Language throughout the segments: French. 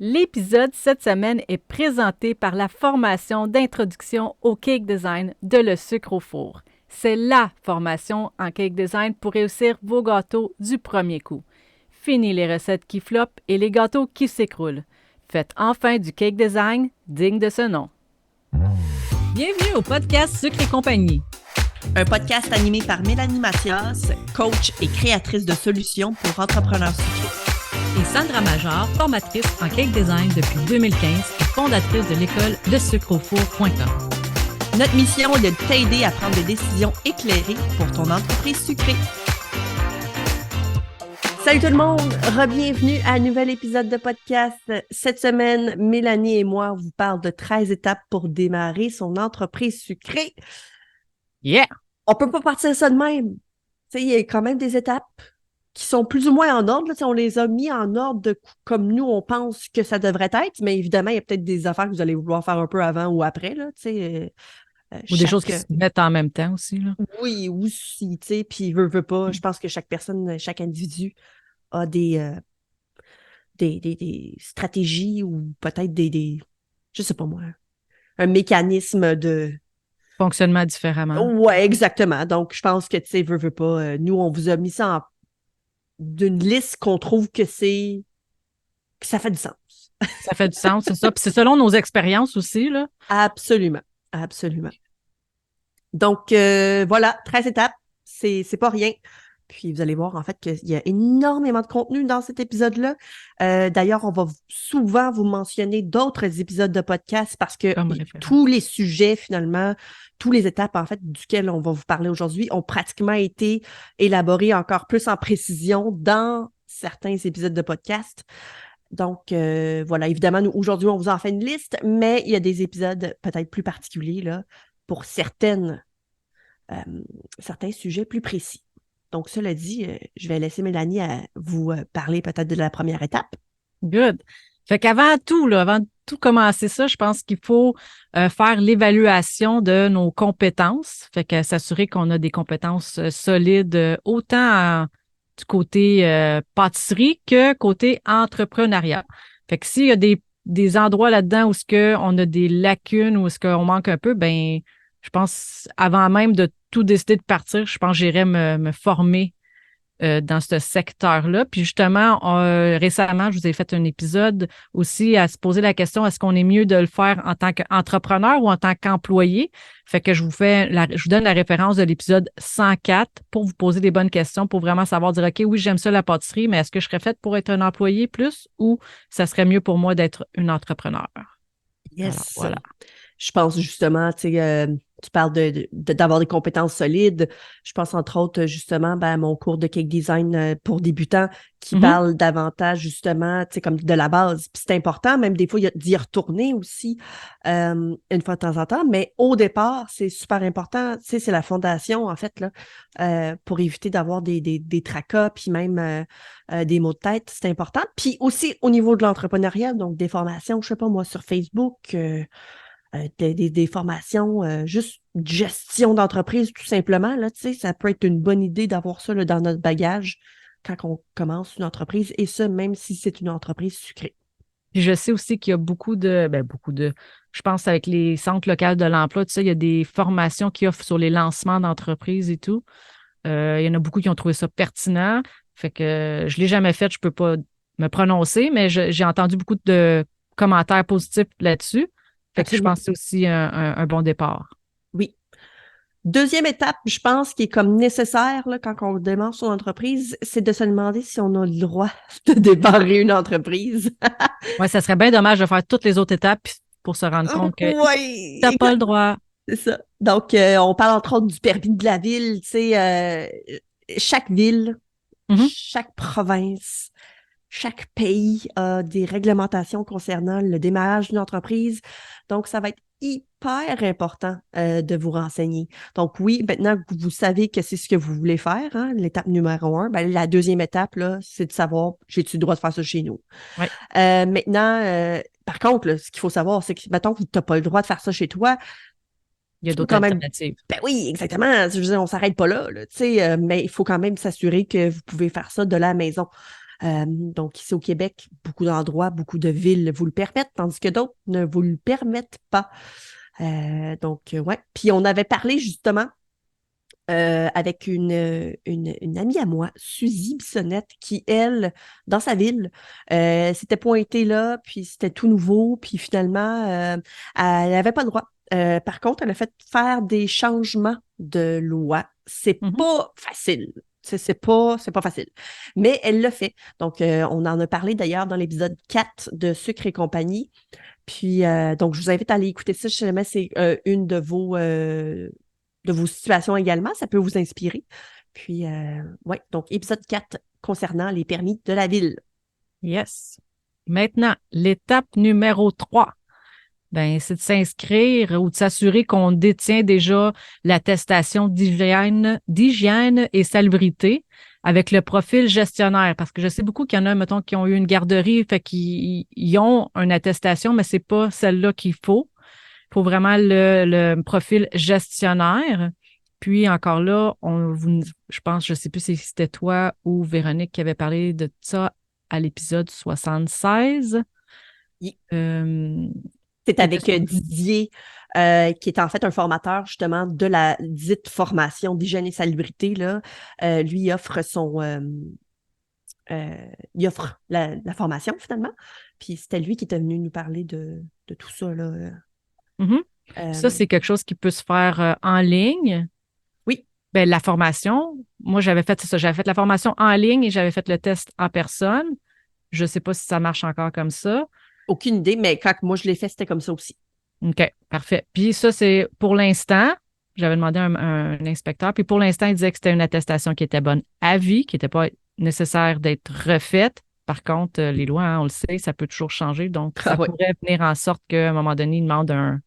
L'épisode cette semaine est présenté par la formation d'introduction au cake design de Le Sucre au Four. C'est la formation en cake design pour réussir vos gâteaux du premier coup. Fini les recettes qui floppent et les gâteaux qui s'écroulent. Faites enfin du cake design digne de ce nom. Bienvenue au podcast Sucre et compagnie. Un podcast animé par Mélanie Mathias, coach et créatrice de solutions pour entrepreneurs sucrés. Et Sandra Major, formatrice en cake design depuis 2015 et fondatrice de l'école lesucreaufour.com. Notre mission est de t'aider à prendre des décisions éclairées pour ton entreprise sucrée. Salut tout le monde, re-bienvenue à un nouvel épisode de podcast. Cette semaine, Mélanie et moi, on vous parle de 13 étapes pour démarrer son entreprise sucrée. Yeah! On peut pas partir ça de même. Tu sais, il y a quand même des étapes qui sont plus ou moins en ordre. Là, on les a mis en ordre comme nous, on pense que ça devrait être, mais évidemment, il y a peut-être des affaires que vous allez vouloir faire un peu avant ou après. Là, Ou des choses qui se mettent en même temps aussi. Là. Oui, aussi, tu sais, puis veut pas. Je pense que chaque personne, chaque individu a des stratégies ou peut-être je sais pas moi, un mécanisme de... Fonctionnement différemment. Ouais, exactement. Donc, je pense que, tu sais, veut pas. Nous, on vous a mis ça d'une liste qu'on trouve que ça fait du sens. Ça fait du sens, c'est ça. Puis c'est selon nos expériences aussi, là. Absolument. Absolument. Donc, voilà, 13 étapes. C'est pas rien. Puis, vous allez voir, en fait, qu'il y a énormément de contenu dans cet épisode-là. D'ailleurs, on va souvent vous mentionner d'autres épisodes de podcast parce que tous les sujets, finalement, tous les étapes, en fait, duquel on va vous parler aujourd'hui ont pratiquement été élaborés encore plus en précision dans certains épisodes de podcast. Donc, voilà, évidemment, nous, aujourd'hui, on vous en fait une liste, mais il y a des épisodes peut-être plus particuliers, là, pour certains sujets plus précis. Donc, cela dit, je vais laisser Mélanie vous parler peut-être de la première étape. Good. Fait qu'avant tout, là, avant de tout commencer ça, je pense qu'il faut faire l'évaluation de nos compétences. Fait que s'assurer qu'on a des compétences solides, autant du côté pâtisserie que côté entrepreneuriat. Fait que s'il y a des endroits là-dedans où est-ce qu'on a des lacunes, où est-ce qu'on manque un peu, ben je pense, avant même de tout décider de partir, je pense que j'irais me former dans ce secteur-là. Puis justement, récemment, je vous ai fait un épisode aussi à se poser la question, est-ce qu'on est mieux de le faire en tant qu'entrepreneur ou en tant qu'employé? Fait que je vous donne la référence de l'épisode 104 pour vous poser des bonnes questions, pour vraiment savoir dire, OK, oui, j'aime ça la pâtisserie, mais est-ce que je serais faite pour être un employé plus ou ça serait mieux pour moi d'être une entrepreneur? Yes. Alors, voilà. Je pense justement, tu parles d'avoir des compétences solides. Je pense entre autres justement à mon cours de cake design pour débutants qui parle davantage justement comme de la base. Puis c'est important, même des fois, d'y retourner aussi une fois de temps en temps. Mais au départ, c'est super important. C'est la fondation, en fait, là, pour éviter d'avoir des tracas, puis même des maux de tête. C'est important. Puis aussi au niveau de l'entrepreneuriat, donc des formations, je sais pas moi, sur Facebook, des formations, juste gestion d'entreprise, tout simplement. Là, ça peut être une bonne idée d'avoir ça là, dans notre bagage quand on commence une entreprise, et ça, même si c'est une entreprise sucrée. Puis je sais aussi qu'il y a je pense avec les centres locaux de l'emploi, tu sais, il y a des formations qui offrent sur les lancements d'entreprises et tout. Il y en a beaucoup qui ont trouvé ça pertinent. Fait que je ne l'ai jamais fait, je ne peux pas me prononcer, mais j'ai entendu beaucoup de commentaires positifs là-dessus. Fait que je pense que c'est aussi un bon départ. Oui. Deuxième étape, je pense, qui est comme nécessaire là, quand on démarre son entreprise, c'est de se demander si on a le droit de démarrer une entreprise. Oui, ça serait bien dommage de faire toutes les autres étapes pour se rendre compte que tu n'as pas le droit. C'est ça. Donc, on parle entre autres du permis de la ville. Tu sais, chaque ville, chaque province, chaque pays a des réglementations concernant le démarrage d'une entreprise. Donc, ça va être hyper important de vous renseigner. Donc, oui, maintenant que vous savez que c'est ce que vous voulez faire, hein, l'étape numéro 1, ben, la deuxième étape, là, c'est de savoir, j'ai-tu le droit de faire ça chez nous? Oui. Maintenant, par contre, là, ce qu'il faut savoir, c'est que, mettons que tu n'as pas le droit de faire ça chez toi, il y a d'autres alternatives. Ben oui, exactement. Je veux dire, on ne s'arrête pas là, tu sais, mais il faut quand même s'assurer que vous pouvez faire ça de la maison. Donc, ici au Québec, beaucoup d'endroits, beaucoup de villes vous le permettent, tandis que d'autres ne vous le permettent pas. Ouais. Puis on avait parlé justement avec une amie à moi, Suzy Bissonnette, qui, elle, dans sa ville, s'était pointée là, puis c'était tout nouveau, puis finalement, elle n'avait pas le droit. Par contre, elle a fait faire des changements de loi. C'est Mhm. pas facile. C'est pas facile. Mais elle l'a fait. Donc, on en a parlé d'ailleurs dans l'épisode 4 de Sucre et compagnie. Puis, donc, je vous invite à aller écouter ça. Si jamais c'est une de vos situations également, ça peut vous inspirer. Puis, ouais, donc, épisode 4 concernant les permis de la ville. Yes. Maintenant, l'étape numéro 3. Ben, c'est de s'inscrire ou de s'assurer qu'on détient déjà l'attestation d'hygiène et salubrité avec le profil gestionnaire. Parce que je sais beaucoup qu'il y en a, mettons, qui ont eu une garderie, fait qu'ils ils ont une attestation, mais c'est pas celle-là qu'il faut. Il faut vraiment le profil gestionnaire. Puis encore là, je pense, je sais plus si c'était toi ou Véronique qui avait parlé de ça à l'épisode 76. Oui. Euh, C'est qui était avec sur Didier, qui est en fait un formateur justement de la dite formation d'hygiène et salubrité, là. Lui, il offre la formation finalement. Puis c'était lui qui était venu nous parler de tout ça, là. Mhm. Ça, Euh, c'est quelque chose qui peut se faire en ligne. oui, Ben, la formation, moi, j'avais fait c'est ça, j'avais fait la formation en ligne et j'avais fait le test en personne. Je ne sais pas si ça marche encore comme ça. aucune idée, mais quand moi je l'ai fait, c'était comme ça aussi. OK, parfait. Puis ça, c'est pour l'instant, j'avais demandé à un inspecteur, puis pour l'instant, il disait que c'était une attestation qui était bonne à vie, qui n'était pas nécessaire d'être refaite. Par contre, les lois, hein, on le sait, ça peut toujours changer. Donc, Ah ça ouais. pourrait venir en sorte qu'à un moment donné, il demande un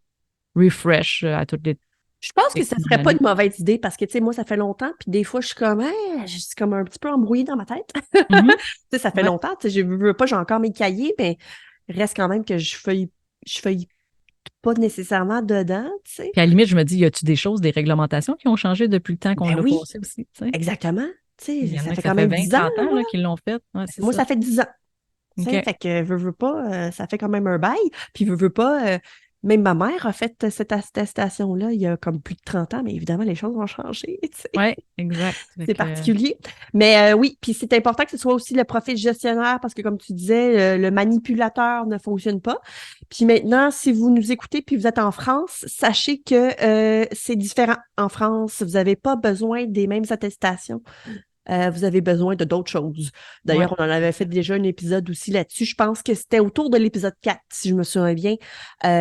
refresh à toutes les Je pense que X ça nombre serait pas d'années. une mauvaise idée parce que, tu sais, moi, ça fait longtemps, puis des fois, je suis comme un petit peu embrouillée dans ma tête. Mhm. Tu sais, ça fait Ouais. longtemps, tu sais, je veux pas, j'ai encore mes cahiers, mais reste quand même que je feuille pas nécessairement dedans, tu sais. Puis à la limite, je me dis, y a-tu des choses, des réglementations qui ont changé depuis le temps qu'on Ben l'a oui, passé aussi, tu sais? exactement. Tu Il sais, y en ça a fait que ça quand fait même 20, 10 ans, 30 ans là. là, qu'ils l'ont fait. Ouais, c'est Moi, ça. ça fait 10 ans. Tu sais, OK. fait que veux pas, ça fait quand même un bail. Puis veux pas, même ma mère a fait cette attestation-là il y a comme plus de 30 ans, mais évidemment, les choses ont changé, tu sais. Oui, exact. Fait C'est que, particulier. Mais oui, puis c'est important que ce soit aussi le profil gestionnaire parce que, comme tu disais, le manipulateur ne fonctionne pas. Puis maintenant, si vous nous écoutez puis vous êtes en France, sachez que c'est différent. En France, vous n'avez pas besoin des mêmes attestations. Vous avez besoin de d'autres choses. ouais. D'ailleurs, on en avait fait déjà un épisode aussi là-dessus. Je pense que c'était autour de l'épisode 4, si je me souviens bien,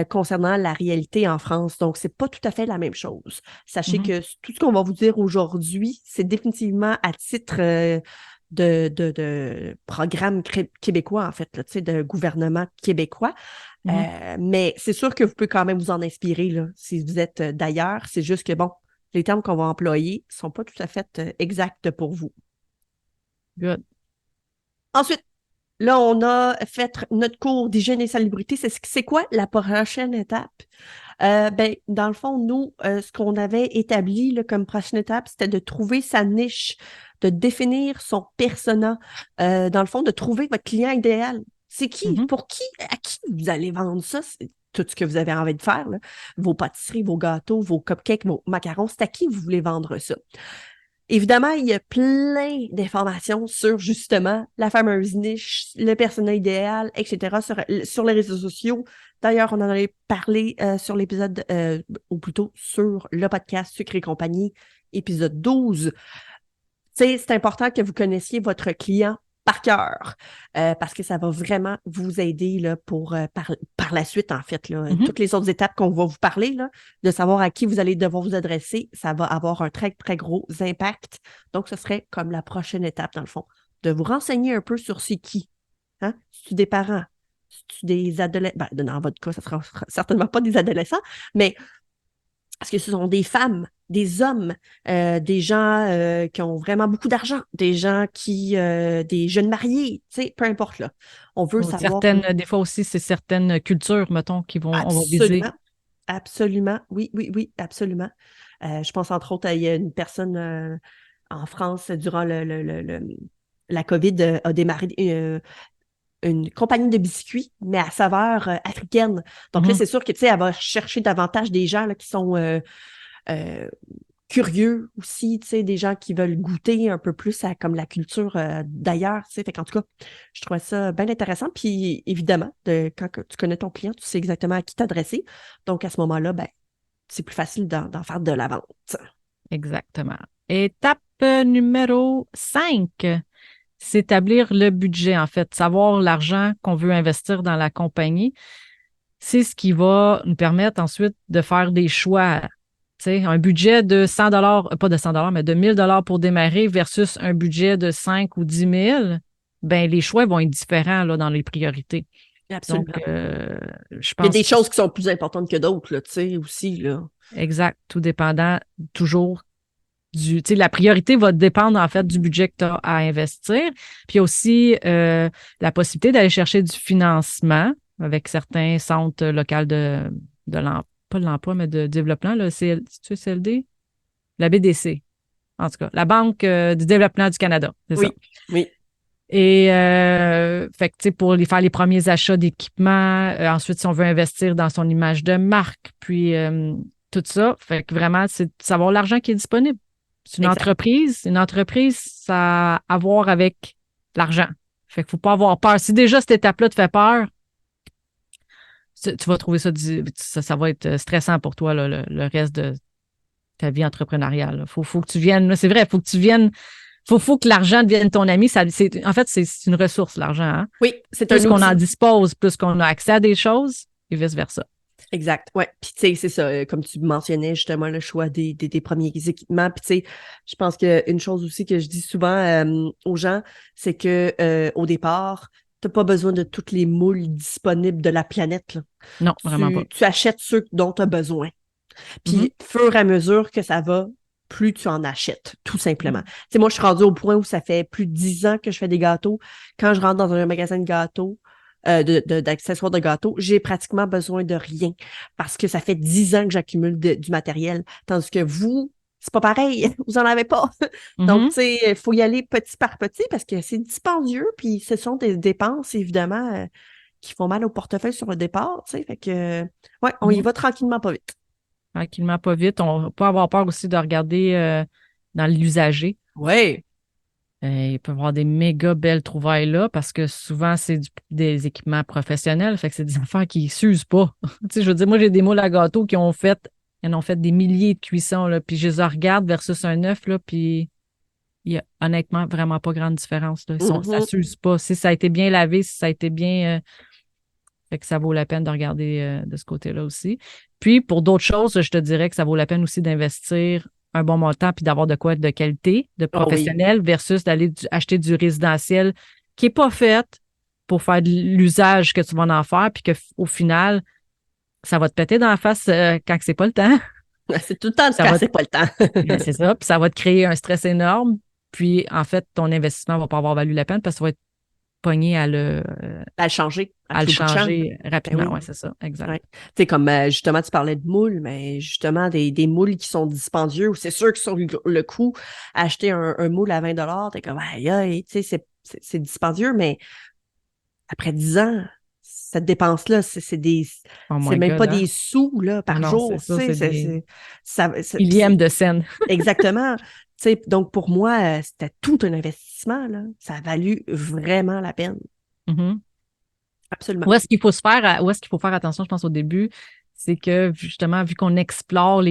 concernant la réalité en France. Donc, c'est pas tout à fait la même chose. Sachez Mhm. que tout ce qu'on va vous dire aujourd'hui, c'est définitivement à titre de programme québécois, en fait, là, tu sais, de gouvernement québécois. Mhm. Mais c'est sûr que vous pouvez quand même vous en inspirer là, si vous êtes d'ailleurs. C'est juste que, bon, les termes qu'on va employer ne sont pas tout à fait exacts pour vous. Good. Ensuite, là, on a fait notre cours d'hygiène et salubrité. C'est quoi la prochaine étape? Ben, dans le fond, nous, ce qu'on avait établi là, comme prochaine étape, c'était de trouver sa niche, de définir son persona, dans le fond, de trouver votre client idéal. C'est qui? Mhm. Pour qui? À qui vous allez vendre ça? C'est tout ce que vous avez envie de faire, là. Vos pâtisseries, vos gâteaux, vos cupcakes, vos macarons, c'est à qui vous voulez vendre ça? Évidemment, il y a plein d'informations sur justement la fameuse niche, le persona idéal, etc. sur les réseaux sociaux. D'ailleurs, on en avait parlé sur l'épisode, ou plutôt sur le podcast Sucre et compagnie, épisode 12. C'est important que vous connaissiez votre client par cœur, parce que ça va vraiment vous aider là, pour par la suite, en fait. Là, Mhm. toutes les autres étapes qu'on va vous parler, là, de savoir à qui vous allez devoir vous adresser, ça va avoir un très, très gros impact. Donc, ce serait comme la prochaine étape, dans le fond, de vous renseigner un peu sur c'est qui. Hein? C'est-tu des parents? C'est-tu des adolescents? Ben, dans votre cas, ça ne sera certainement pas des adolescents, mais est-ce que ce sont des femmes, des hommes, des gens qui ont vraiment beaucoup d'argent, des gens des jeunes mariés, tu sais, peu importe là. On veut Ou savoir des fois aussi, c'est certaines cultures, mettons, on va viser. absolument, absolument, oui, oui, oui, absolument. Je pense entre autres, il y a une personne en France durant la COVID a démarré une compagnie de biscuits, mais à saveur africaine. Donc là, c'est sûr que, tu sais, elle va chercher davantage des gens là, qui sont curieux aussi, tu sais, des gens qui veulent goûter un peu plus à comme la culture d'ailleurs, tu sais. Fait qu'en tout cas, je trouvais ça bien intéressant. Puis évidemment, quand tu connais ton client, tu sais exactement à qui t'adresser. Donc à ce moment-là, ben, c'est plus facile d'en faire de la vente. Exactement. Étape numéro 5, c'est établir le budget, en fait, savoir l'argent qu'on veut investir dans la compagnie. C'est ce qui va nous permettre ensuite de faire des choix. Tu sais, un budget de 100 pas de 100 mais de 1000 pour démarrer versus un budget de 5 ou 10 000, ben les choix vont être différents là, dans les priorités. Absolument. Donc, je Il y a pense des choses qui sont plus importantes que d'autres, là, tu sais, aussi, là. exact, tout dépendant toujours tu sais, la priorité va dépendre en fait du budget que tu as à investir. Puis il y a aussi la possibilité d'aller chercher du financement avec certains centres locaux de l'emploi, pas de l'emploi, mais de développement, là, c'est-tu CLD? La BDC, en tout cas, la Banque du développement du Canada, c'est ça. Oui. Et fait que, tu sais, pour faire les premiers achats d'équipements, ensuite, si on veut investir dans son image de marque, puis tout ça, fait que vraiment, c'est de savoir l'argent qui est disponible. C'est une Exact. entreprise. Une entreprise, ça a à voir avec l'argent. Fait qu'il ne faut pas avoir peur. Si déjà cette étape-là te fait peur, tu vas trouver ça va être stressant pour toi, là, le reste de ta vie entrepreneuriale. Faut que tu viennes, c'est vrai, faut que tu viennes, faut que l'argent devienne ton ami. En fait, c'est une ressource, l'argent. Hein? Oui, c'est un Plus qu'on outil. en dispose, plus qu'on a accès à des choses et vice-versa. Exact. Ouais. Puis, tu sais, c'est ça, comme tu mentionnais justement, le choix des premiers équipements. Puis, tu sais, je pense qu'une chose aussi que je dis souvent aux gens, c'est que au départ, tu n'as pas besoin de toutes les moules disponibles de la planète, là. Non, vraiment pas. Tu achètes ceux dont tu as besoin. Puis, Mhm. fur et à mesure que ça va, plus tu en achètes, tout simplement. Tu sais, moi, je suis rendue au point où ça fait plus de 10 ans que je fais des gâteaux. Quand je rentre dans un magasin de gâteaux, d'accessoires de gâteaux, j'ai pratiquement besoin de rien parce que ça fait 10 ans que j'accumule du matériel. Tandis que vous, c'est pas pareil. Vous en avez pas. Donc, Mhm. tu sais, il faut y aller petit par petit parce que c'est dispendieux. Puis, ce sont des dépenses, évidemment, qui font mal au portefeuille sur le départ. Tu sais, fait que, ouais, on y Mhm. va tranquillement, pas vite. Tranquillement, pas vite. On peut avoir peur aussi de regarder dans l'usager. Ouais. Il peut y avoir des méga belles trouvailles là parce que souvent, c'est des équipements professionnels. Fait que c'est des affaires qui ne s'usent pas. Tu sais, je veux dire, moi, j'ai des moules à gâteaux qui ont fait, ils en ont fait des milliers de cuissons, là, puis je les regarde versus un neuf, là, puis il y a honnêtement vraiment pas grande différence. Là. Ça ne s'use pas. Si ça a été bien lavé, si ça a été bien. Fait que ça vaut la peine de regarder de ce côté-là aussi. Puis, pour d'autres choses, je te dirais que ça vaut la peine aussi d'investir un bon montant puis d'avoir de quoi être de qualité, de Ah oui. professionnel versus d'aller acheter du résidentiel qui n'est pas fait pour faire de l'usage que tu vas en faire puis qu'au final, ça va te péter dans la face quand c'est pas le temps. C'est tout le temps de Ça cas, va c'est pas le temps. Ben, c'est ça. Puis ça va te créer un stress énorme. Puis, en fait, ton investissement va pas avoir valu la peine parce que tu vas être pogné À le changer, à le tout bout de champ. changer rapidement. Ben oui. Oui, c'est ça. Exact. Ouais. Tu sais, comme justement, tu parlais de moules, mais justement, des moules qui sont dispendieux, c'est sûr que sur le coup, acheter un moule à 20 t'es comme, aïe, aïe, tu sais, c'est dispendieux, mais après 10 ans, cette dépense-là, Oh c'est my même pas God, des hein? sous là, Ah par non, c'est jour, tu ça, sais, c'est des c'est millièmes de scène. exactement. Tu sais, donc, pour moi, c'était tout un investissement, là. Ça a valu vraiment la peine. Mhm. Absolument. Où est-ce qu'il faut se faire, où est-ce qu'il faut faire attention, je pense, au début, c'est que justement, vu qu'on explore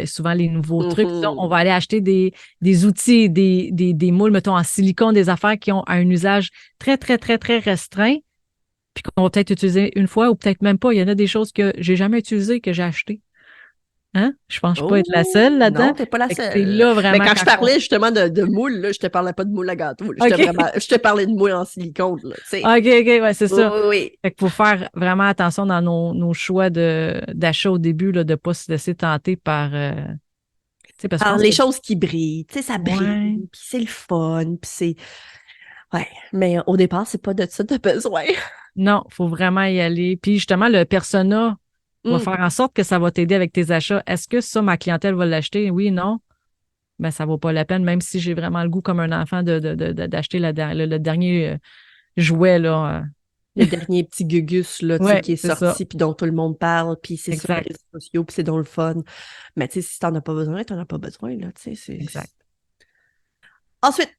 souvent les nouveaux trucs, ça, on Mhm. va aller acheter des outils, des moules, mettons, en silicone, des affaires qui ont un usage très, très, très, très restreint, puis qu'on va peut-être utiliser une fois ou peut-être même pas. Il y en a des choses que j'ai jamais utilisées, que j'ai achetées. Hein? Je pense pas être la seule Oh, non, là-dedans. t'es pas la Fait que c'est seule. là Mais vraiment quand je quand parlais justement de moules, là, je te parlais pas de moules à gâteau. Là. OK. Je te parlais de moules en silicone, là, tu sais. OK, OK, ouais, c'est Oui, ça. oui, oui. Fait qu'il faut faire vraiment attention dans nos choix d'achat au début, là, de ne pas se laisser tenter par. Tu sais, parce que je Alors, pense les que. choses qui brillent, tu sais, ça brille, Ouais. puis c'est le fun, puis c'est... Ouais, mais au départ, c'est pas de ça que t'as besoin. Non, il faut vraiment y aller. Puis justement, le persona va Hum. faire en sorte que ça va t'aider avec tes achats. Est-ce que ça, ma clientèle va l'acheter? Oui, non? ben ça vaut pas la peine, même si j'ai vraiment le goût comme un enfant d'acheter le dernier jouet, là. Le dernier petit gugus, là, tu sais, Ouais, qui est c'est ça. sorti, puis dont tout le monde parle, puis c'est sur les Exact, réseaux sociaux, puis c'est dans le fun. Mais tu sais, si t'en as pas besoin, t'en as pas besoin, là, tu sais. exact. Ensuite,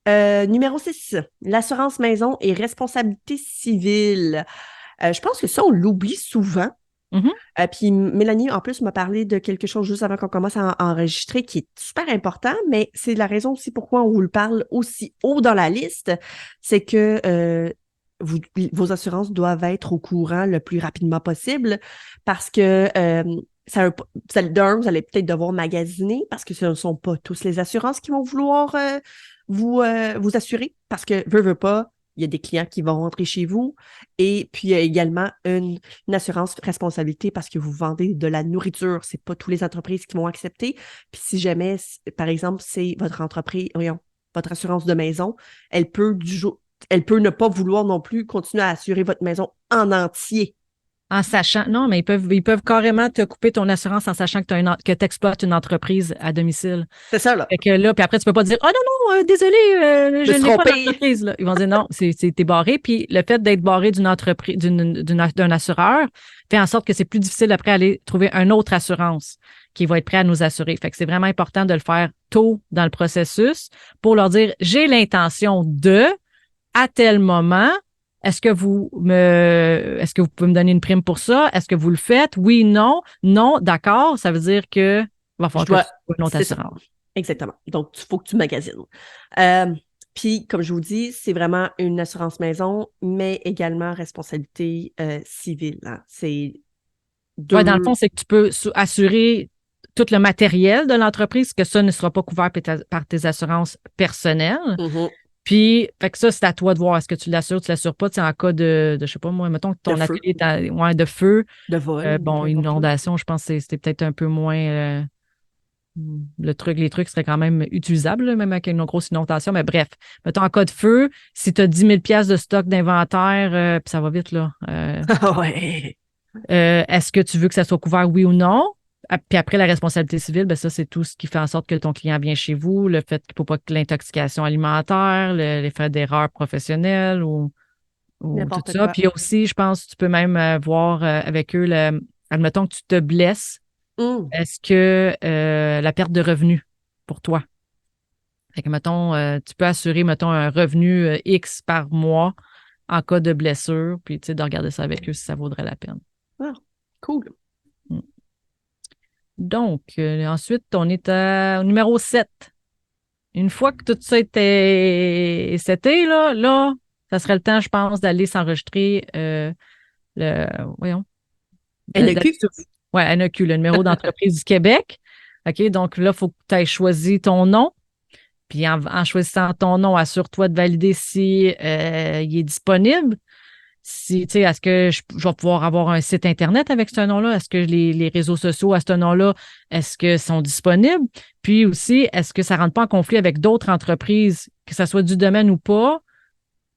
numéro 6, l'assurance maison et responsabilité civile. Je pense que ça, on l'oublie souvent. Mhm. Puis Mélanie, en plus, m'a parlé de quelque chose juste avant qu'on commence à enregistrer qui est super important, mais c'est la raison aussi pourquoi on vous le parle aussi haut dans la liste, c'est que vos assurances doivent être au courant le plus rapidement possible parce que vous allez peut-être devoir magasiner parce que ce ne sont pas tous les assurances qui vont vouloir vous assurer parce que, veut pas, il y a des clients qui vont rentrer chez vous. Et puis, il y a également une assurance responsabilité parce que vous vendez de la nourriture. C'est pas toutes les entreprises qui vont accepter. Puis, si jamais, par exemple, c'est votre entreprise, voyons, votre assurance de maison, elle peut ne pas vouloir non plus continuer à assurer votre maison en entier. En sachant, non, mais ils peuvent carrément te couper ton assurance en sachant que tu exploites une entreprise à domicile. C'est ça, là. Fait que là, puis après, tu peux pas dire, oh non, non, désolé, Je je me suis n'ai pas trompée. d'entreprise, là. Ils vont dire, non, t'es barré. Puis le fait d'être barré d'une entreprise, d'un assureur, fait en sorte que c'est plus difficile après aller trouver une autre assurance qui va être prêt à nous assurer. Fait que c'est vraiment important de le faire tôt dans le processus pour leur dire, j'ai l'intention de, à tel moment, est-ce que vous pouvez me donner une prime pour ça? Est-ce que vous le faites? Oui, non. Non, d'accord. Ça veut dire que va falloir que tu trouves une autre C'est ça. assurance. Exactement. Donc, il faut que tu magasines. Puis, comme je vous dis, c'est vraiment une assurance maison, mais également responsabilité civile. Hein. C'est Ouais, dans le deux. fond, c'est que tu peux assurer tout le matériel de l'entreprise, que ça ne sera pas couvert par tes assurances personnelles. Mhm. Puis, fait que ça, c'est à toi de voir. Est-ce que tu l'assures pas? Tu sais, en cas de, je sais pas moi, mettons que De ton feu, atelier est ouais, de feu. de vol, ou Bon, peu importe. Là. inondation, je pense que c'était peut-être un peu moins. Les trucs seraient quand même utilisables, là, même avec une grosse inondation. Mais bref, mettons en cas de feu, si tu as 10 000 piastres de stock d'inventaire, puis ça va vite, là. Ouais. Est-ce que tu veux que ça soit couvert, oui ou non? Puis après, la responsabilité civile, ben ça, c'est tout ce qui fait en sorte que ton client vient chez vous, le fait qu'il ne faut pas que l'intoxication alimentaire, les faits d'erreur professionnelle ou tout N'importe ça. quoi. Puis aussi, je pense que tu peux même voir avec eux, admettons que tu te blesses, Hum. est-ce que la perte de revenus pour toi? Fait que, mettons, tu peux assurer, mettons, un revenu X par mois en cas de blessure, puis tu sais, de regarder ça avec eux si ça vaudrait la peine. Ah, cool. Mm. Donc, ensuite, on est au numéro 7. Une fois que tout ça était seté, là, ça serait le temps, je pense, d'aller s'enregistrer le, voyons, NEQ. ouais, NEQ, le numéro d'entreprise du Québec. OK, donc là, il faut que tu aies choisi ton nom. Puis en choisissant ton nom, assure-toi de valider si il est disponible. Si, tu sais, est-ce que je vais pouvoir avoir un site Internet avec ce nom-là? Est-ce que les réseaux sociaux à ce nom-là, est-ce que sont disponibles? Puis aussi, est-ce que ça ne rentre pas en conflit avec d'autres entreprises, que ce soit du domaine ou pas?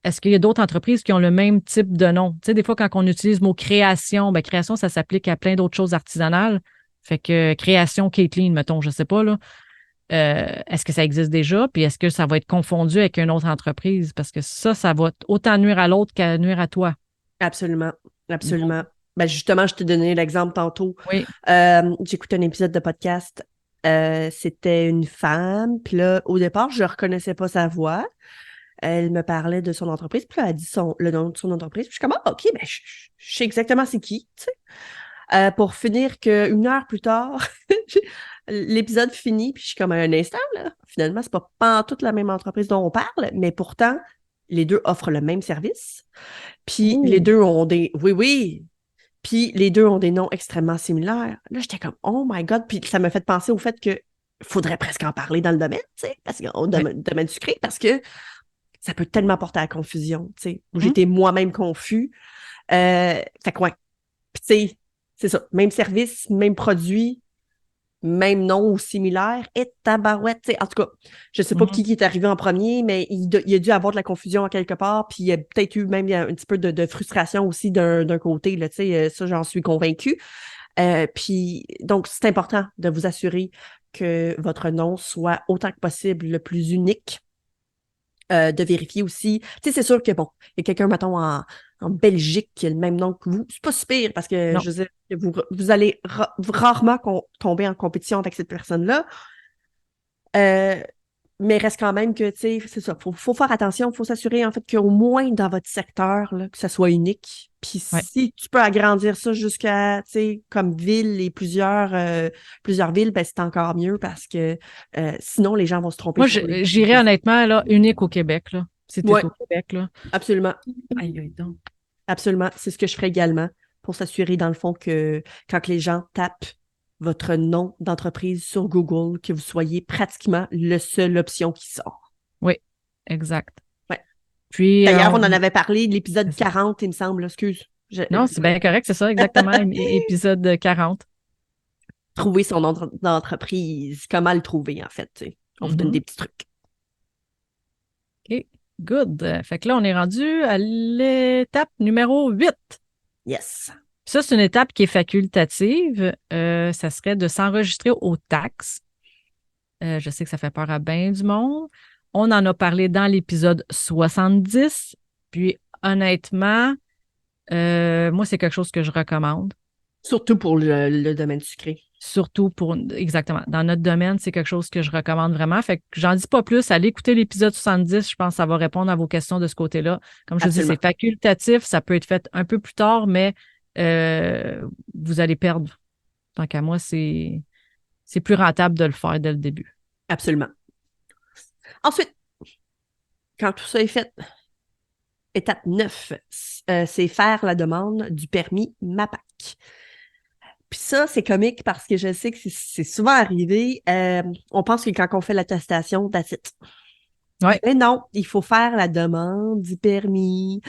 Est-ce qu'il y a d'autres entreprises qui ont le même type de nom? Tu sais, des fois, quand on utilise le mot création, ben création, ça s'applique à plein d'autres choses artisanales. Fait que création Caitlin, mettons, je ne sais pas, là. Est-ce que ça existe déjà? Puis est-ce que ça va être confondu avec une autre entreprise? Parce que ça va autant nuire à l'autre qu'à nuire à toi. Absolument. Donc, Absolument. Ben justement, je t'ai donné l'exemple tantôt. oui. J'écoutais un épisode de podcast. C'était une femme. Puis là, au départ, je ne reconnaissais pas sa voix. Elle me parlait de son entreprise. Puis là, elle a dit le nom de son entreprise. Puis je suis comme, ah, OK, ben, je sais exactement c'est qui, tu sais. Pour finir qu'une heure plus tard, l'épisode finit, puis je suis comme à un instant, là. Finalement, c'est pas toute la même entreprise dont on parle, mais pourtant, les deux offrent le même service. Puis les deux ont des. Oui, oui. Puis les deux ont des noms extrêmement similaires. Là, j'étais comme, oh my God. Puis ça m'a fait penser au fait que faudrait presque en parler dans le domaine, tu sais, parce qu'au domaine sucré, parce que ça peut tellement porter à la confusion, tu sais. J'étais moi-même confus. Fait que ouais. Puis tu sais, c'est ça. Même service, même produit, même nom ou similaire. Et tabarouette, tu sais. En tout cas, je sais pas qui est arrivé en premier, mais il a dû avoir de la confusion en quelque part. Puis il y a peut-être eu même un petit peu de frustration aussi d'un côté, là, tu sais. Ça, j'en suis convaincue. Puis donc, c'est important de vous assurer que votre nom soit autant que possible le plus unique. De vérifier aussi. Tu sais, c'est sûr que, bon, il y a quelqu'un, mettons, en Belgique qui a le même nom que vous. C'est pas si pire parce que, Non. je veux dire, vous allez rarement tomber en compétition avec cette personne-là. Mais reste quand même que, tu sais, c'est ça. Faut faire attention. Faut s'assurer, en fait, qu'au moins dans votre secteur, là, que ça soit unique. Puis Ouais. si tu peux agrandir ça jusqu'à, tu sais, comme ville et plusieurs villes, ben c'est encore mieux parce que sinon, les gens vont se tromper. Moi, j'irais honnêtement, là, unique au Québec, là. Si tu es Ouais, au Québec, là. absolument. Aïe, aïe, donc. Absolument. C'est ce que je ferais également pour s'assurer, dans le fond, que quand les gens tapent votre nom d'entreprise sur Google, que vous soyez pratiquement la seule option qui sort. Oui, exact. Ouais. Puis, D'ailleurs, on en avait parlé de l'épisode C'est ça. 40, il me semble. Excuse. Non, c'est bien correct, c'est ça, exactement. Épisode 40. Trouver son nom d'entreprise. Comment le trouver, en fait. Tu sais. On vous donne des petits trucs. OK, good. Fait que là, on est rendu à l'étape numéro 8. Yes. Ça, c'est une étape qui est facultative. Ça serait de s'enregistrer aux taxes. Je sais que ça fait peur à bien du monde. On en a parlé dans l'épisode 70. Puis, honnêtement, moi, c'est quelque chose que je recommande. Surtout pour le domaine sucré. Surtout exactement, dans notre domaine, c'est quelque chose que je recommande vraiment. Fait que j'en dis pas plus. Allez écouter l'épisode 70. Je pense que ça va répondre à vos questions de ce côté-là. Comme je vous dis, c'est facultatif. Ça peut être fait un peu plus tard, mais vous allez perdre. Tant qu'à moi, c'est plus rentable de le faire dès le début. Absolument. Ensuite, quand tout ça est fait, étape 9, c'est faire la demande du permis MAPAC. Puis ça, c'est comique parce que je sais que c'est souvent arrivé. On pense que quand on fait l'attestation, that's it. Ouais. Mais non, il faut faire la demande du permis.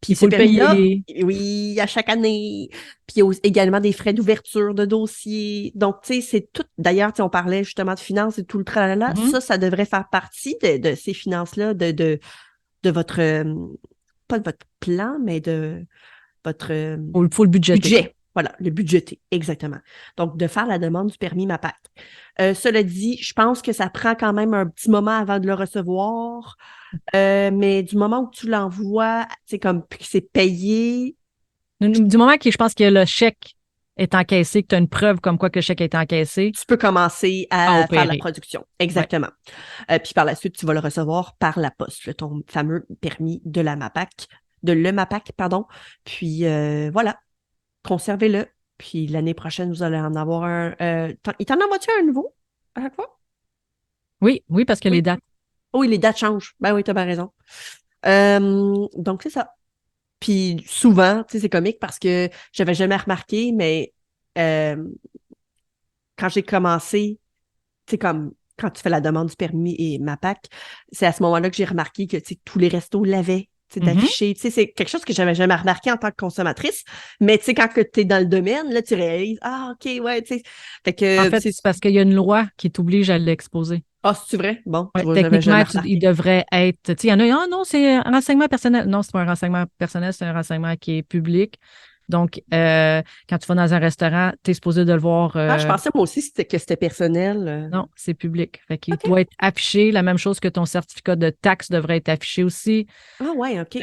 Puis il faut le payer. Oui, à chaque année. Puis il y a également des frais d'ouverture de dossier. Donc, tu sais, c'est tout. D'ailleurs, on parlait justement de finances et tout le tralala. Mm-hmm. Ça devrait faire partie de ces finances-là, de votre, pas de votre plan, mais de votre Faut le budgéter. budget. Voilà, le budgéter, exactement. Donc, de faire la demande du permis MAPAC. Cela dit, je pense que ça prend quand même un petit moment avant de le recevoir. Mais du moment où tu l'envoies, c'est comme que c'est payé. Du moment que je pense que le chèque est encaissé, que tu as une preuve comme quoi que le chèque est encaissé, tu peux commencer à faire la production. Exactement. Ouais. Puis par la suite, tu vas le recevoir par la poste, ton fameux permis de la MAPAC, de le MAPAC, pardon. Puis voilà, conservez-le. Puis l'année prochaine, vous allez en avoir un. Il t'en envoie-tu un nouveau à chaque fois? Oui, parce que les dates. Oui, les dates changent. Ben oui, tu as bien raison. Donc, c'est ça. Puis souvent, tu sais, c'est comique parce que j'avais jamais remarqué, mais quand j'ai commencé, tu sais, comme quand tu fais la demande du permis et MAPAC, c'est à ce moment-là que j'ai remarqué que tous les restos l'avaient. D'afficher. Tu sais, c'est quelque chose que j'avais jamais remarqué en tant que consommatrice. Mais tu sais, quand tu es dans le domaine, là, tu réalises, ah, OK, ouais, tu sais. Fait que, en fait, c'est parce qu'il y a une loi qui t'oblige à l'exposer. Ah, c'est vrai? Bon, Ouais, tu vois, techniquement, il devrait être. Tu sais, il y en a, ah non, c'est un renseignement personnel. Non, c'est pas un renseignement personnel, c'est un renseignement qui est public. Donc, quand tu vas dans un restaurant, tu es supposé de le voir. je pensais moi aussi que c'était personnel. Non, c'est public. Fait qu'il doit être affiché. La même chose que ton certificat de taxe devrait être affiché aussi. Ah ouais, OK.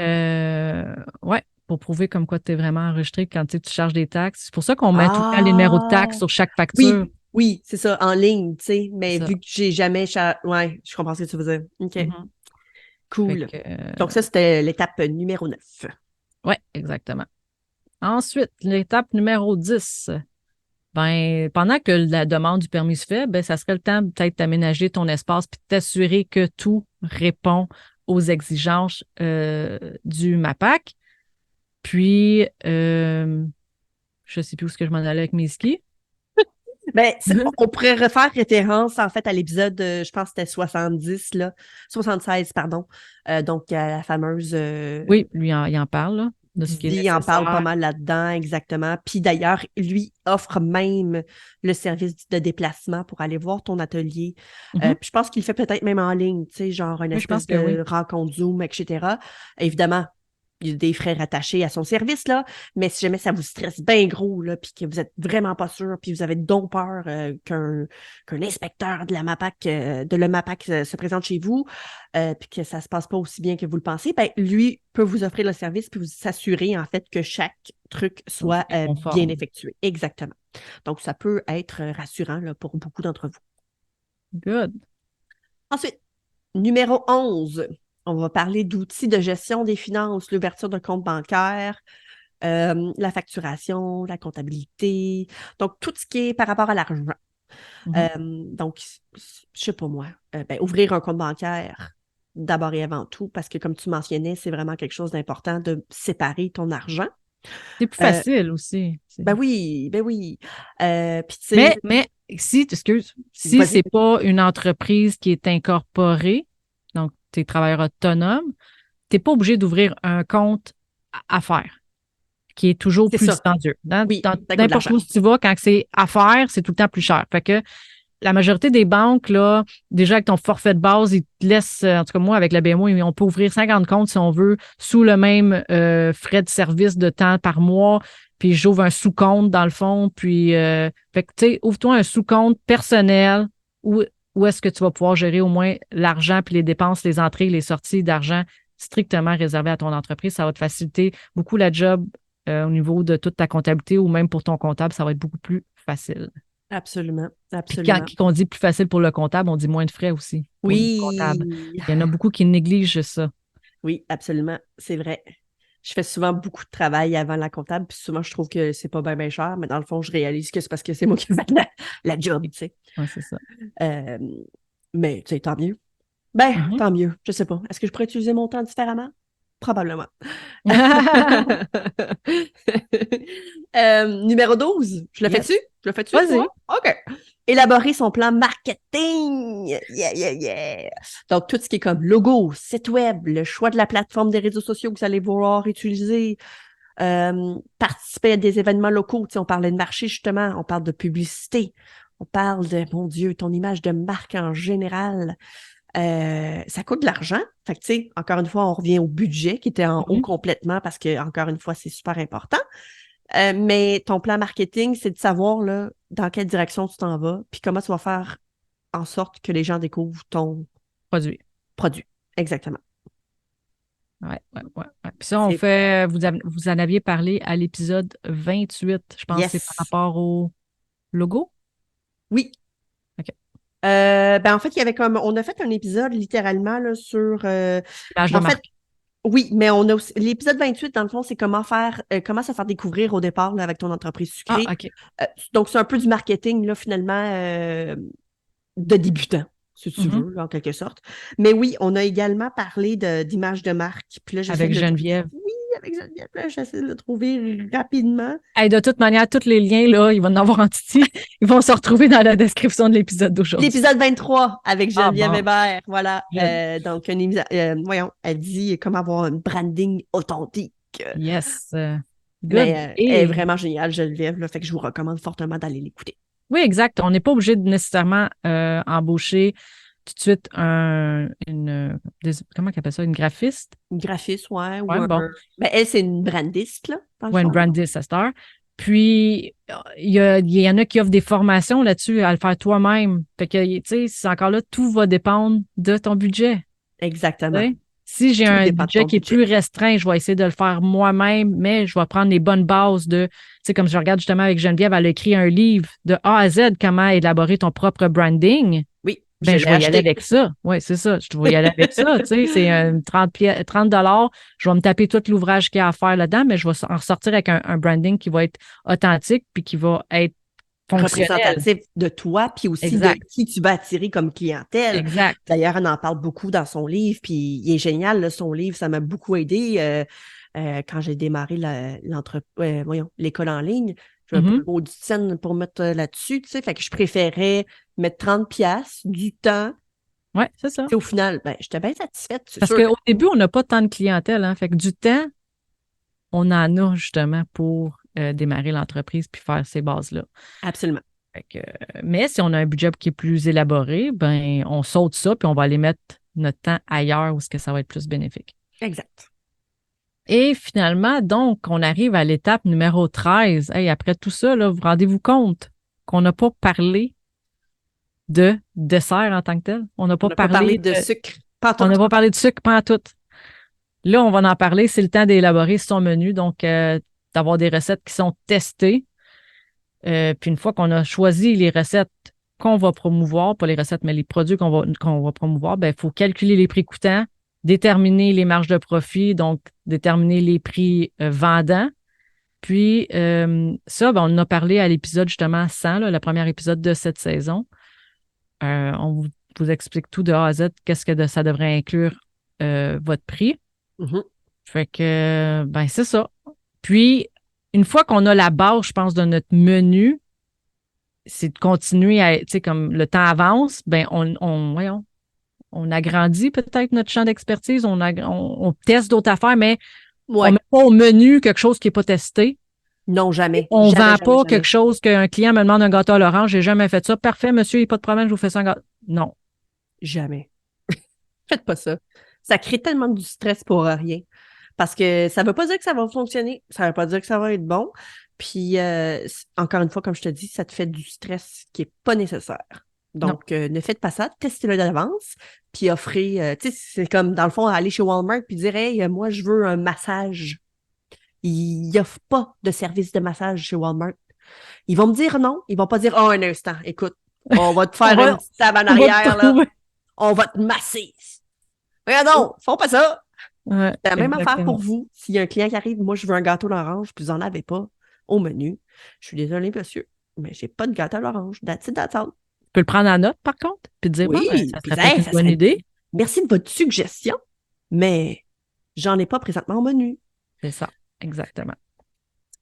Ouais, pour prouver comme quoi tu es vraiment enregistré quand tu charges des taxes. C'est pour ça qu'on met tout le temps les numéros de taxes sur chaque facture. Oui, c'est ça, en ligne, tu sais. Mais vu que j'ai jamais... Ouais, je comprends ce que tu veux dire. OK. Mm-hmm. Cool. Donc ça, c'était l'étape numéro 9. Oui, exactement. Ensuite, l'étape numéro 10. Ben, pendant que la demande du permis se fait, ben, ça serait le temps peut-être d'aménager ton espace puis de t'assurer que tout répond aux exigences du MAPAC. Puis, je ne sais plus où est-ce que je m'en allais avec mes skis. Ben, on pourrait refaire référence, en fait, à l'épisode, je pense que c'était 70, là, 76, pardon. Donc, à la fameuse... Oui, lui, il en parle, là. Il en parle pas mal là-dedans, exactement. Puis d'ailleurs, lui offre même le service de déplacement pour aller voir ton atelier. Mm-hmm. Puis je pense qu'il le fait peut-être même en ligne, tu sais, genre une espèce de rencontre Zoom, etc. Évidemment, il y a des frais rattachés à son service, là, mais si jamais ça vous stresse bien gros, là, puis que vous êtes vraiment pas sûr, puis vous avez donc peur qu'un inspecteur de la MAPAC, de le MAPAC se présente chez vous, puis que ça se passe pas aussi bien que vous le pensez, ben, lui peut vous offrir le service puis vous s'assurer, en fait, que chaque truc soit bien effectué. Exactement. Donc, ça peut être rassurant là, pour beaucoup d'entre vous. Good. Ensuite, numéro 11. On va parler d'outils de gestion des finances, l'ouverture de compte bancaire, la facturation, la comptabilité. Donc, tout ce qui est par rapport à l'argent. Donc, je sais pas moi, ouvrir un compte bancaire d'abord et avant tout, parce que comme tu mentionnais, c'est vraiment quelque chose d'important de séparer ton argent. C'est plus facile aussi. Ben oui, ben oui. Puis, tu sais, mais si c'est pas une entreprise qui est incorporée, donc tu es travailleur autonome, tu n'es pas obligé d'ouvrir un compte affaires, qui est toujours plus dispendieux. Oui, dans n'importe où tu vas, quand c'est affaires, c'est tout le temps plus cher. Fait que la majorité des banques, là, déjà avec ton forfait de base, ils te laissent, en tout cas moi, avec la BMO, on peut ouvrir 50 comptes si on veut, sous le même frais de service de temps par mois. Puis j'ouvre un sous-compte dans le fond. Puis, fait que, tu sais, ouvre-toi un sous-compte personnel où est-ce que tu vas pouvoir gérer au moins l'argent puis les dépenses, les entrées, les sorties d'argent strictement réservées à ton entreprise. Ça va te faciliter beaucoup la job au niveau de toute ta comptabilité ou même pour ton comptable, ça va être beaucoup plus facile. Absolument, absolument. Puis quand on dit plus facile pour le comptable, on dit moins de frais aussi pour le comptable. Il y en a beaucoup qui négligent ça. Oui, absolument, c'est vrai. Je fais souvent beaucoup de travail avant la comptable, puis souvent je trouve que c'est pas bien cher, mais dans le fond, je réalise que c'est parce que c'est moi qui fais la job, tu sais. Oui, c'est ça. Mais, tu sais, tant mieux. Tant mieux. Je sais pas. Est-ce que je pourrais utiliser mon temps différemment? Probablement. Numéro 12. Je le fais-tu? Je le fais-tu? Vas-y. Ouais? OK. Élaborer son plan marketing. Yeah, yeah, yeah. Donc, tout ce qui est comme logo, site web, le choix de la plateforme des réseaux sociaux que vous allez vouloir utiliser, participer à des événements locaux. Tu sais, on parlait de marché, justement. On parle de publicité. On parle de, mon Dieu, ton image de marque en général. Ça coûte de l'argent. Fait que, tu sais, encore une fois, on revient au budget qui était en haut complètement parce que, encore une fois, c'est super important. Mais ton plan marketing, c'est de savoir là, dans quelle direction tu t'en vas, puis comment tu vas faire en sorte que les gens découvrent ton produit. Exactement. Ouais. Puis ça, vous en aviez parlé à l'épisode 28. Je pense que c'est par rapport au logo? Oui. OK. En fait, il y avait on a fait un épisode littéralement là, sur. L'image de marque. Oui, mais on a aussi. L'épisode 28, dans le fond, c'est comment se faire découvrir au départ là, avec ton entreprise sucrée. Ah, OK. Donc, c'est un peu du marketing, là, finalement, de débutant, si tu veux, là, en quelque sorte. Mais oui, on a également parlé d'image de marque. Puis là, avec Geneviève. Oui, avec Geneviève. Là, j'essaie de le trouver rapidement. Hey, de toute manière, tous les liens, là, ils vont en avoir en titi. Ils vont se retrouver dans la description de l'épisode d'aujourd'hui. L'épisode 23 avec Geneviève Hébert. Voilà. Donc, voyons, elle dit comment avoir un branding authentique. Yes. Good. Mais elle est vraiment géniale, Geneviève. Là, fait que je vous recommande fortement d'aller l'écouter. Oui, exact. On n'est pas obligé de nécessairement embaucher tout de suite comment on appelle ça, une graphiste? Une graphiste, ouais. Bon. Elle, c'est une brandiste, là. Oui, une brandiste à cette heure. Puis, il y en a qui offrent des formations là-dessus à le faire toi-même. Fait que, tu sais, c'est encore là, tout va dépendre de ton budget. Exactement. T'sais? Si j'ai un budget qui est plus restreint, je vais essayer de le faire moi-même, mais je vais prendre les bonnes bases de, tu sais, comme je regarde justement avec Geneviève, elle a écrit un livre de A à Z, comment élaborer ton propre branding. Oui. Je vais y aller avec ça. Oui, c'est ça. Je vais y aller avec ça. Tu sais, c'est 30 $. Je vais me taper tout l'ouvrage qu'il y a à faire là-dedans, mais je vais en ressortir avec un branding qui va être authentique puis qui va être représentatif de toi, puis aussi de qui tu vas attirer comme clientèle. Exact. D'ailleurs, on en parle beaucoup dans son livre, puis il est génial, là, son livre, ça m'a beaucoup aidé quand j'ai démarré l'école en ligne. J'ai un peu le mot du scène pour mettre là-dessus, tu sais, fait que je préférais mettre 30$ du temps. Oui, c'est ça. Et au final, j'étais bien satisfaite. Parce qu'au début, on n'a pas tant de clientèle, hein, fait que du temps, on en a justement pour démarrer l'entreprise puis faire ces bases-là. Absolument. Mais si on a un budget qui est plus élaboré, on saute ça puis on va aller mettre notre temps ailleurs où est-ce que ça va être plus bénéfique. Exact. Et finalement, donc, on arrive à l'étape numéro 13. Hey, après tout ça, là, vous rendez-vous compte qu'on n'a pas parlé de dessert en tant que tel? On n'a pas parlé de sucre. On n'a pas parlé de sucre, pas en tout. Là, on va en parler. C'est le temps d'élaborer son menu, donc d'avoir des recettes qui sont testées. Puis une fois qu'on a choisi les recettes qu'on va promouvoir, pas les recettes, mais les produits qu'on va promouvoir, ben, il faut calculer les prix coûtants, déterminer les marges de profit, donc déterminer les prix vendants. Puis ça, ben, on en a parlé à l'épisode justement 100, là, le premier épisode de cette saison. On vous explique tout de A à Z, qu'est-ce que ça devrait inclure votre prix. Mm-hmm. Fait que, ben, c'est ça. Puis, une fois qu'on a la base, je pense, de notre menu, c'est de continuer à, tu sais, comme le temps avance, ben, on agrandit peut-être notre champ d'expertise, on teste d'autres affaires, mais on ne met pas au menu quelque chose qui n'est pas testé. Non, jamais. On ne vend jamais, pas jamais. quelque chose qu'un client me demande un gâteau à l'orange, j'ai jamais fait ça. Parfait, monsieur, il n'y a pas de problème, je vous fais ça un gâteau. Non. Jamais. Faites pas ça. Ça crée tellement du stress pour rien. Parce que ça ne veut pas dire que ça va fonctionner. Ça ne veut pas dire que ça va être bon. Puis, encore une fois, comme je te dis, ça te fait du stress qui n'est pas nécessaire. Donc, ne faites pas ça. Testez-le d'avance. Puis, offrez... tu sais, c'est comme, dans le fond, aller chez Walmart puis dire « Hey, moi, je veux un massage. » Ils n'offrent pas de service de massage chez Walmart. Ils vont me dire non. Ils vont pas dire « Oh, un instant, écoute, on va te faire une petite table en arrière, là. On va te masser. » Regardons, font pas ça. Ouais, c'est la même affaire pour vous. S'il y a un client qui arrive, moi, je veux un gâteau à l'orange, puis vous n'en avez pas au menu. Je suis désolée, monsieur, mais j'ai pas de gâteau à l'orange. That's it, that's all. Tu peux le prendre en note, par contre, puis te dire, oui, ça serait une bonne idée. Merci de votre suggestion, mais j'en ai pas présentement au menu. C'est ça, exactement.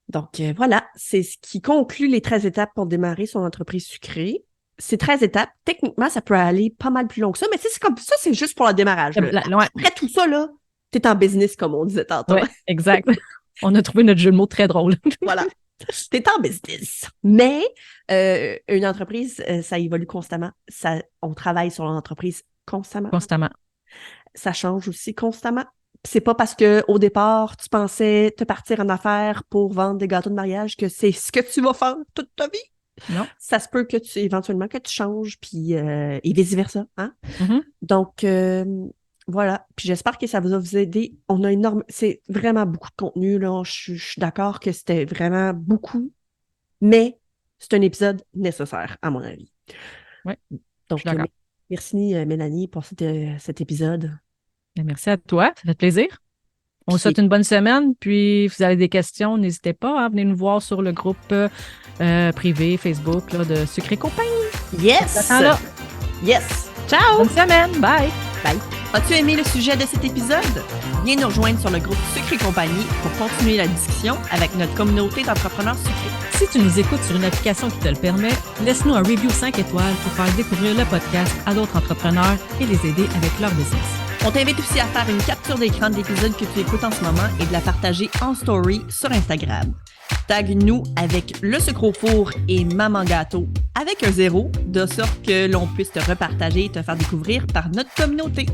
Donc, voilà, c'est ce qui conclut les 13 étapes pour démarrer son entreprise sucrée. Ces 13 étapes, techniquement, ça peut aller pas mal plus long que ça, mais c'est comme ça, c'est juste pour le démarrage. Après tout ça, là, t'es en business, comme on disait tantôt. Oui, exact. On a trouvé notre jeu de mots très drôle. Voilà. T'es en business. Mais une entreprise, ça évolue constamment. On travaille sur l'entreprise constamment. Constamment. Ça change aussi constamment. C'est pas parce que au départ, tu pensais te partir en affaires pour vendre des gâteaux de mariage que c'est ce que tu vas faire toute ta vie. Non. Ça se peut que éventuellement que tu changes, puis et vice-versa. Hein? Mm-hmm. Donc, voilà. Puis j'espère que ça va vous aider. On a c'est vraiment beaucoup de contenu, là. Je suis d'accord que c'était vraiment beaucoup, mais c'est un épisode nécessaire, à mon avis. Oui. Donc, merci Mélanie pour cet épisode. Merci à toi, ça fait plaisir. On vous souhaite une bonne semaine, puis si vous avez des questions, n'hésitez pas à venir nous voir sur le groupe privé Facebook là, de Sucre et Compagnie. Yes! Là. Yes! Ciao! Bonne semaine! Bye! Bye! As-tu aimé le sujet de cet épisode? Viens nous rejoindre sur le groupe Sucre et Compagnie pour continuer la discussion avec notre communauté d'entrepreneurs sucrés. Si tu nous écoutes sur une application qui te le permet, laisse-nous un review 5 étoiles pour faire découvrir le podcast à d'autres entrepreneurs et les aider avec leur business. On t'invite aussi à faire une capture d'écran de l'épisode que tu écoutes en ce moment et de la partager en story sur Instagram. Tag-nous avec le sucre au four et Maman Gâteau avec un 0, de sorte que l'on puisse te repartager et te faire découvrir par notre communauté.